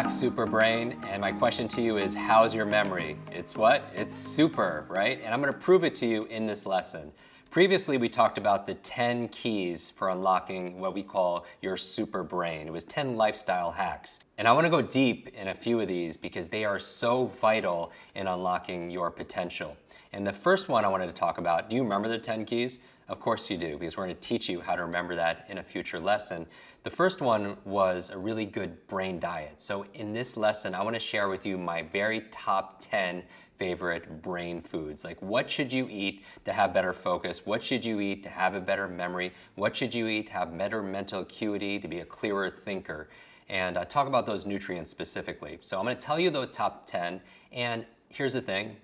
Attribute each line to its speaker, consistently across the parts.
Speaker 1: back, Super Brain, and my question to you is, how's your memory? It's what? It's super, right? And I'm gonna prove it to you in this lesson. Previously, we talked about the 10 keys for unlocking what we call your super brain. It was 10 lifestyle hacks. And I wanna go deep in a few of these because they are so vital in unlocking your potential. And the first one I wanted to talk about, do you remember the 10 keys? Of course you do, because we're gonna teach you how to remember that in a future lesson. The first one was a really good brain diet. So in this lesson, I want to share with you my very top 10 favorite brain foods. Like, what should you eat to have better focus? What should you eat to have a better memory? What should you eat to have better mental acuity, to be a clearer thinker? And talk about those nutrients specifically. So I'm going to tell you the top 10, and here's the thing,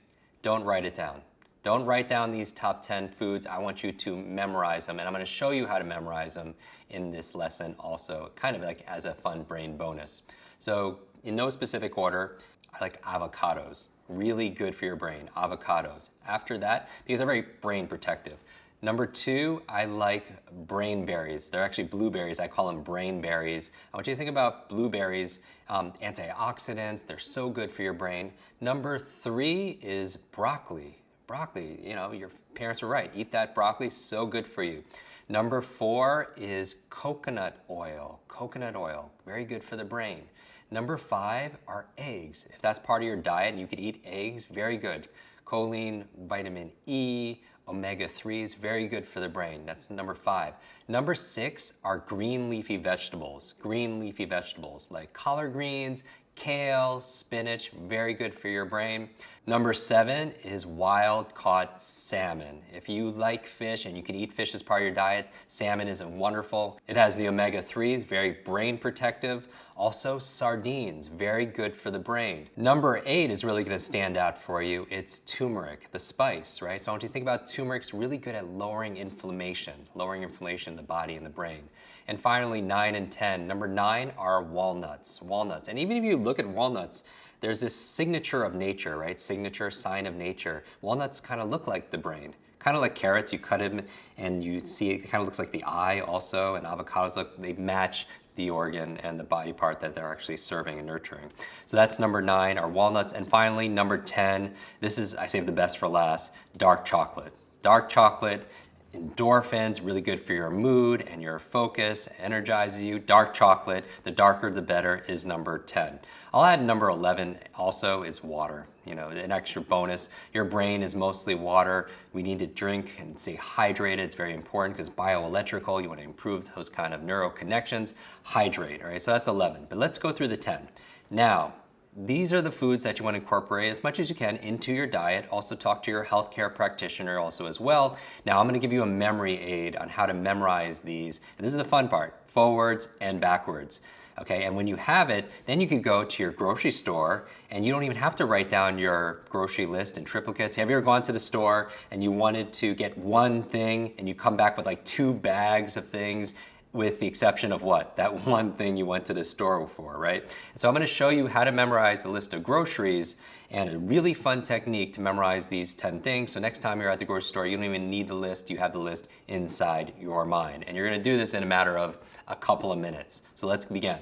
Speaker 1: don't write it down. Don't write down these top 10 foods. I want you to memorize them, and I'm going to show you how to memorize them in this lesson also, kind of like as a fun brain bonus. So in no specific order, I like avocados. Really good for your brain, avocados. After that, because they're very brain protective. Number 2, I like brain berries. They're actually blueberries. I call them brain berries. I want you to think about blueberries, antioxidants. They're so good for your brain. Number 3 is broccoli. Broccoli, you know, your parents were right. Eat that broccoli, so good for you. Number 4 is coconut oil. Coconut oil, very good for the brain. Number 5 are eggs. If that's part of your diet and you could eat eggs, very good. Choline, vitamin E, omega-3s, very good for the brain. That's number 5. Number 6 are green leafy vegetables. Green leafy vegetables like collard greens, kale, spinach, very good for your brain. Number 7 is wild-caught salmon. If you like fish and you can eat fish as part of your diet, salmon is wonderful. It has the omega-3s, very brain protective. Also, sardines, very good for the brain. Number 8 is really going to stand out for you. It's turmeric, the spice, right? So I want you to think about turmeric. It's really good at lowering inflammation in the body and the brain. And finally, 9 and 10. Number 9 are walnuts. Walnuts. And even if you look at walnuts, there's this signature of nature, right? Signature, sign of nature. Walnuts kind of look like the brain. Kind of like carrots, you cut them and you see it kind of looks like the eye also, and avocados they match the organ and the body part that they're actually serving and nurturing. So that's number 9, are walnuts. And finally, number 10, this is, I saved the best for last, dark chocolate. Dark chocolate, endorphins, really good for your mood and your focus, energizes you. Dark chocolate, the darker the better, is number 10. I'll add number 11 also is water. You know, an extra bonus. Your brain is mostly water. We need to drink and stay hydrated. It's very important because bioelectrical, you want to improve those kind of neural connections. Hydrate, all right? So that's 11. But let's go through the 10. Now, these are the foods that you want to incorporate as much as you can into your diet. Also talk to your healthcare practitioner also as well. Now I'm going to give you a memory aid on how to memorize these. And this is the fun part, forwards and backwards. Okay, and when you have it, then you can go to your grocery store and you don't even have to write down your grocery list in triplicates. Have you ever gone to the store and you wanted to get one thing and you come back with like 2 bags of things, with the exception of what? That one thing you went to the store for, right? And so I'm gonna show you how to memorize a list of groceries and a really fun technique to memorize these 10 things. So next time you're at the grocery store, you don't even need the list, you have the list inside your mind. And you're gonna do this in a matter of a couple of minutes. So let's begin.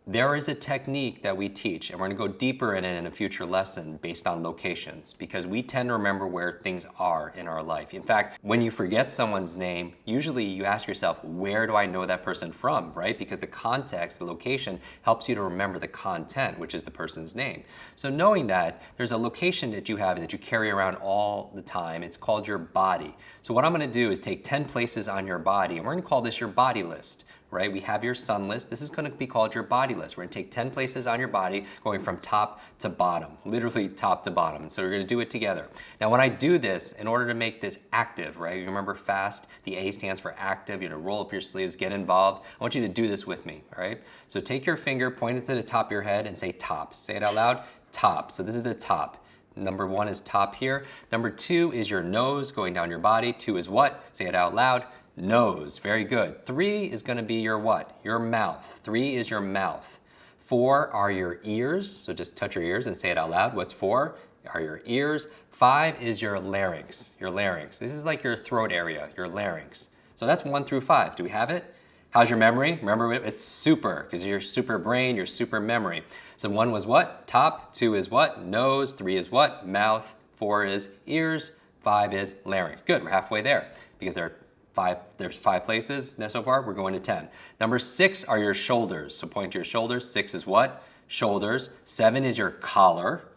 Speaker 1: There is a technique that we teach, and we're going to go deeper in it in a future lesson based on locations, because we tend to remember where things are in our life. In fact, when you forget someone's name, usually you ask yourself, where do I know that person from, right? Because the context, the location, helps you to remember the content, which is the person's name. So knowing that, there's a location that you have that you carry around all the time. It's called your body. So what I'm going to do is take 10 places on your body, and we're going to call this your body list. Right? We have your sun list. This is going to be called your body list. We're going to take 10 places on your body going from top to bottom, literally top to bottom. So we're going to do it together. Now, when I do this, in order to make this active, right? You remember FAST, the A stands for active. You know, roll up your sleeves, get involved. I want you to do this with me, all right? So take your finger, point it to the top of your head and say top. Say it out loud, top. So this is the top. Number 1 is top here. Number 2 is your nose going down your body. 2 is what? Say it out loud. Nose, very good. 3 is going to be your what? Your mouth. 3 is your mouth. 4 are your ears, so just touch your ears and say it out loud. What's 4? Are your ears. 5 is your larynx, your larynx. This is like your throat area, your larynx. So that's 1 through 5. Do we have it? How's your memory? Remember, it's super, because you're super brain, your super memory. So 1 was what? Top. 2 is what? Nose. 3 is what? Mouth. 4 is ears. 5 is larynx. Good, we're halfway there, because there's 5 places so far. We're going to 10. Number 6 are your shoulders. So point to your shoulders. 6 is what? Shoulders. 7 is your collar.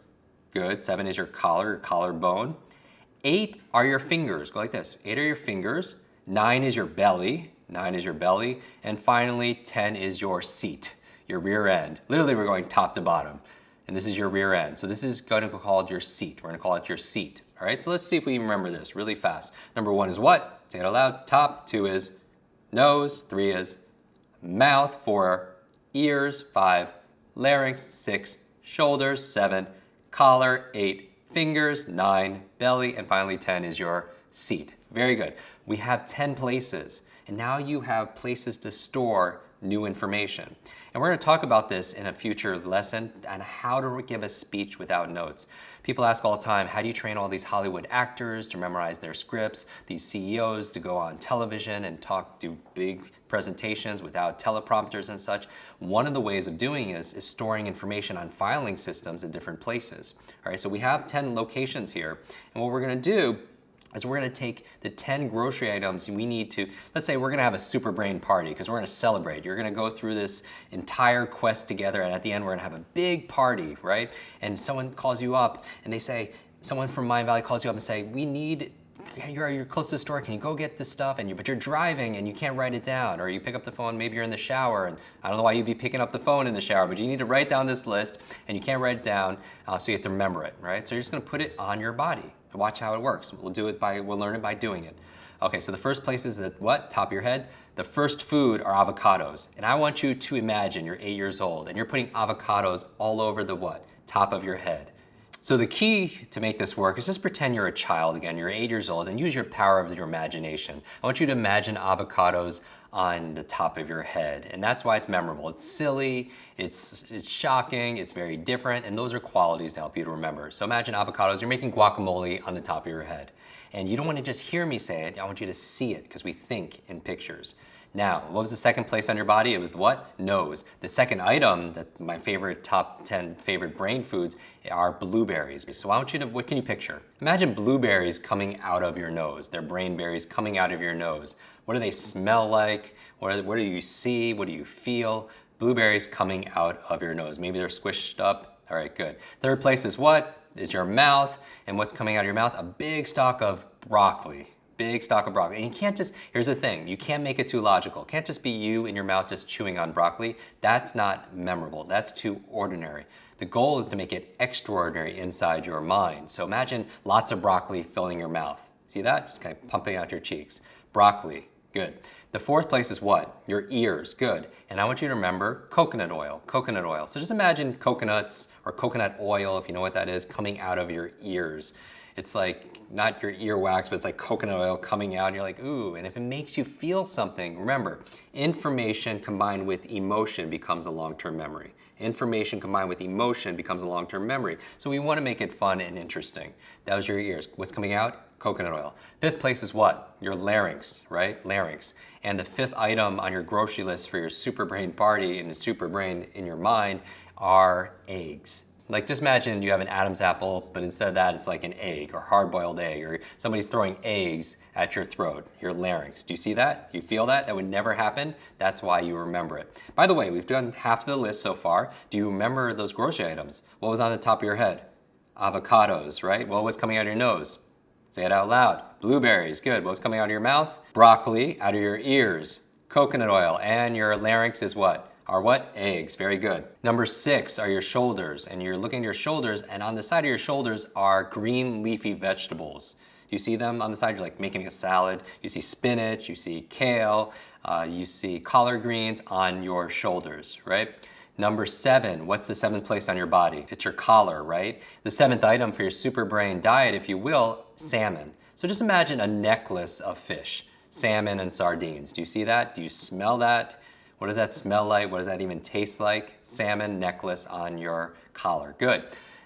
Speaker 1: Good, 7 is your collar, your collarbone. 8 are your fingers. Go like this. 8 are your fingers. 9 is your belly. 9 is your belly. And finally, 10 is your seat, your rear end. Literally, we're going top to bottom. And this is your rear end. So this is going to be called your seat. We're going to call it your seat. All right, so let's see if we remember this really fast. Number 1 is what? Say it out loud. Top. 2 is nose. 3 is mouth. 4 ears. 5 larynx. 6 shoulders. 7 collar. 8 fingers. 9 belly. And finally 10 is your seat. Very good. We have 10 places. And now you have places to store new information. And we're going to talk about this in a future lesson on how to give a speech without notes. People ask all the time, how do you train all these Hollywood actors to memorize their scripts, these CEOs to go on television and do big presentations without teleprompters and such? One of the ways of doing this is storing information on filing systems in different places. All right, so we have 10 locations here, and what we're going to do is we're going to take the 10 grocery items we need to, let's say we're going to have a super brain party because we're going to celebrate. You're going to go through this entire quest together, and at the end we're going to have a big party, right? And someone calls you up and they say, someone from Mindvalley calls you up and say, you're close to the store, can you go get this stuff? But you're driving and you can't write it down, or you pick up the phone, maybe you're in the shower, and I don't know why you'd be picking up the phone in the shower, but you need to write down this list and you can't write it down, so you have to remember it, right? So you're just going to put it on your body. Watch how it works. We'll learn it by doing it. Okay, so the first place is the what? Top of your head. The first food are avocados. And I want you to imagine you're 8 years old and you're putting avocados all over the what? Top of your head. So the key to make this work is just pretend you're a child again. You're 8 years old and use your power of your imagination. I want you to imagine avocados on the top of your head. And that's why it's memorable. It's silly, it's shocking, it's very different, and those are qualities to help you to remember. So imagine avocados, you're making guacamole on the top of your head. And you don't want to just hear me say it, I want you to see it, because we think in pictures. Now, what was the second place on your body? It was the what? Nose. The second item, my favorite top 10 favorite brain foods, are blueberries. So what can you picture? Imagine blueberries coming out of your nose. They're brain berries coming out of your nose. What do they smell like? What do you see? What do you feel? Blueberries coming out of your nose. Maybe they're squished up. All right, good. Third place is what? Is your mouth. And what's coming out of your mouth? A big stalk of broccoli. Big stalk of broccoli. And you can't just, here's the thing, you can't make it too logical. It can't just be you in your mouth just chewing on broccoli. That's not memorable. That's too ordinary. The goal is to make it extraordinary inside your mind. So imagine lots of broccoli filling your mouth. See that? Just kind of pumping out your cheeks. Broccoli, good. The fourth place is what? Your ears, good. And I want you to remember coconut oil, coconut oil. So just imagine coconuts or coconut oil, if you know what that is, coming out of your ears. It's like, not your earwax, but it's like coconut oil coming out and you're like, ooh. And if it makes you feel something, remember, information combined with emotion becomes a long-term memory. Information combined with emotion becomes a long-term memory. So we want to make it fun and interesting. That was your ears. What's coming out? Coconut oil. Fifth place is what? Your larynx, right? Larynx. And the fifth item on your grocery list for your super brain party and the super brain in your mind are eggs. Like just imagine you have an Adam's apple, but instead of that, it's like an egg or hard-boiled egg, or somebody's throwing eggs at your throat, your larynx. Do you see that? You feel that? That would never happen. That's why you remember it. By the way, we've done half of the list so far. Do you remember those grocery items? What was on the top of your head? Avocados, right? What was coming out of your nose? Say it out loud. Blueberries, good. What was coming out of your mouth? Broccoli, out of your ears. Coconut oil, and your larynx is what? Are what? Eggs. Very good. Number 6 are your shoulders, and you're looking at your shoulders, and on the side of your shoulders are green leafy vegetables. Do you see them on the side? You're like making a salad. You see spinach, you see kale, you see collard greens on your shoulders, right? Number 7, what's the 7th place on your body? It's your collar, right? The 7th item for your super brain diet, if you will, salmon. So just imagine a necklace of fish, salmon and sardines. Do you see that? Do you smell that? What does that smell like? What does that even taste like? Salmon necklace on your collar. Good.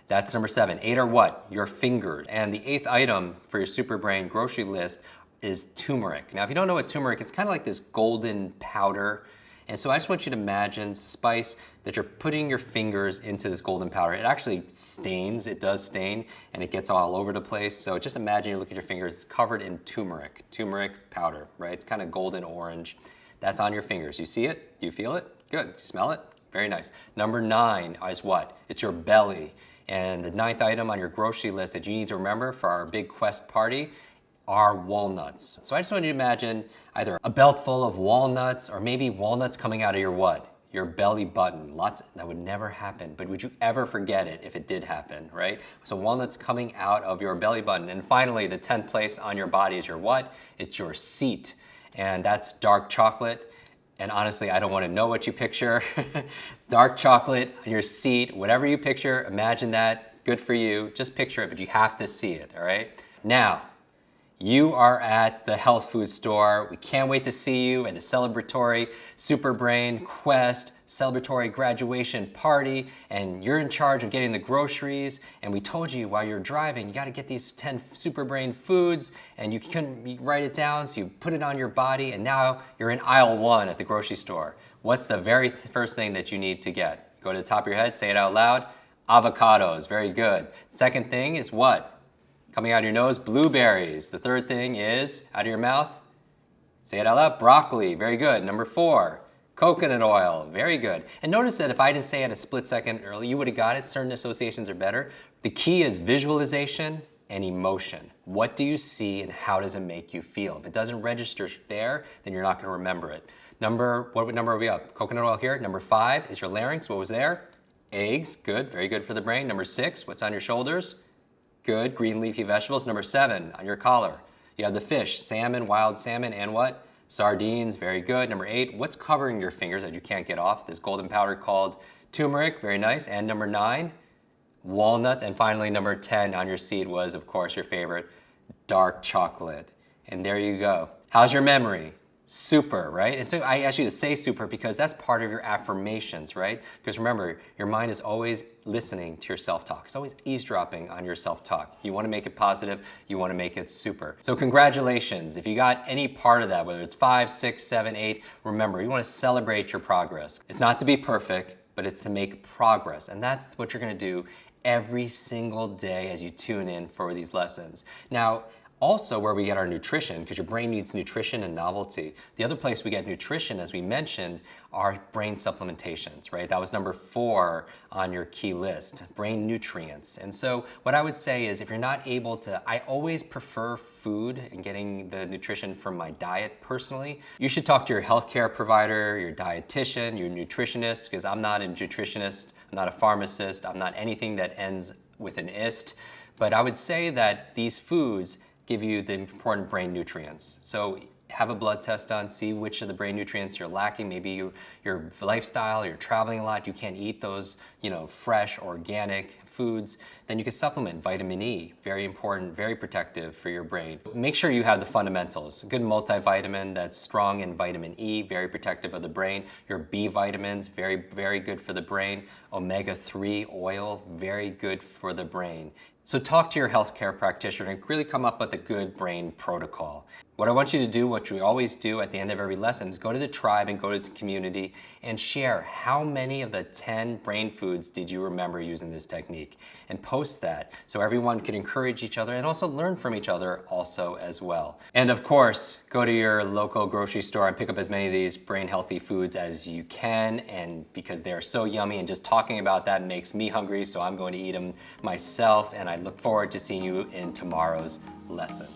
Speaker 1: That's number 7. 8 are what? Your fingers. And the 8th item for your super brain grocery list is turmeric. Now, if you don't know what turmeric is, it's kind of like this golden powder. And so I just want you to imagine spice that you're putting your fingers into this golden powder. It actually stains, it does stain, and it gets all over the place. So just imagine you look at your fingers, it's covered in turmeric powder, right? It's kind of golden orange. That's on your fingers. You see it? Do you feel it? Good. You smell it? Very nice. Number 9 is what? It's your belly. And the 9th item on your grocery list that you need to remember for our big Quest party are walnuts. So I just want you to imagine either a belt full of walnuts or maybe walnuts coming out of your what? Your belly button. That would never happen, but would you ever forget it if it did happen, right? So walnuts coming out of your belly button. And finally, the 10th place on your body is your what? It's your seat. And that's dark chocolate. And honestly, I don't want to know what you picture. Dark chocolate on your seat, whatever you picture, imagine that. Good for you. Just picture it, but you have to see it, all right? Now, you are at the health food store. We can't wait to see you at the celebratory Superbrain Quest celebratory graduation party, and you're in charge of getting the groceries. And we told you while you're driving, you got to get these 10 Superbrain foods, and you couldn't write it down, so you put it on your body, and now you're in aisle 1 at the grocery store. What's the very first thing that you need to get? Go to the top of your head, say it out loud. Avocados, very good. Second thing is what? Coming out of your nose, blueberries. The third thing is, out of your mouth, say it out loud, broccoli, very good. Number 4, coconut oil, very good. And notice that if I didn't say it a split second earlier, you would have got it. Certain associations are better. The key is visualization and emotion. What do you see and how does it make you feel? If it doesn't register there, then you're not gonna remember it. What number are we up? Coconut oil here. Number 5 is your larynx. What was there? Eggs, good, very good for the brain. Number 6, what's on your shoulders? Good, green leafy vegetables. Number 7, on your collar, you have the fish, salmon, wild salmon, and what? Sardines, very good. Number 8, what's covering your fingers that you can't get off? This golden powder called turmeric, very nice. And number 9, walnuts. And finally, number 10 on your seat was, of course, your favorite, dark chocolate. And there you go. How's your memory? Super, right? And so I asked you to say super because that's part of your affirmations, right? Because remember, your mind is always listening to your self-talk. It's always eavesdropping on your self-talk. You want to make it positive, you want to make it super. So congratulations. If you got any part of that, whether it's 5, 6, 7, 8, remember, you want to celebrate your progress. It's not to be perfect, but it's to make progress. And that's what you're going to do every single day as you tune in for these lessons. Now, also where we get our nutrition, because your brain needs nutrition and novelty. The other place we get nutrition, as we mentioned, are brain supplementations, right? That was number 4 on your key list, brain nutrients. And so what I would say is if you're not able to, I always prefer food and getting the nutrition from my diet personally. You should talk to your healthcare provider, your dietitian, your nutritionist, because I'm not a nutritionist, I'm not a pharmacist, I'm not anything that ends with an ist. But I would say that these foods give you the important brain nutrients. So have a blood test done, see which of the brain nutrients you're lacking. Maybe your lifestyle, you're traveling a lot, you can't eat those, fresh, organic foods. Then you can supplement vitamin E, very important, very protective for your brain. Make sure you have the fundamentals. A good multivitamin that's strong in vitamin E, very protective of the brain. Your B vitamins, very, very good for the brain. Omega-3 oil, very good for the brain. So talk to your healthcare practitioner and really come up with a good brain protocol. What I want you to do, what we always do at the end of every lesson, is go to the tribe and go to the community and share how many of the 10 brain foods did you remember using this technique, and post that so everyone can encourage each other and also learn from each other also as well. And of course, go to your local grocery store and pick up as many of these brain healthy foods as you can, and because they are so yummy, and just talking about that makes me hungry, so I'm going to eat them myself, and I look forward to seeing you in tomorrow's lesson.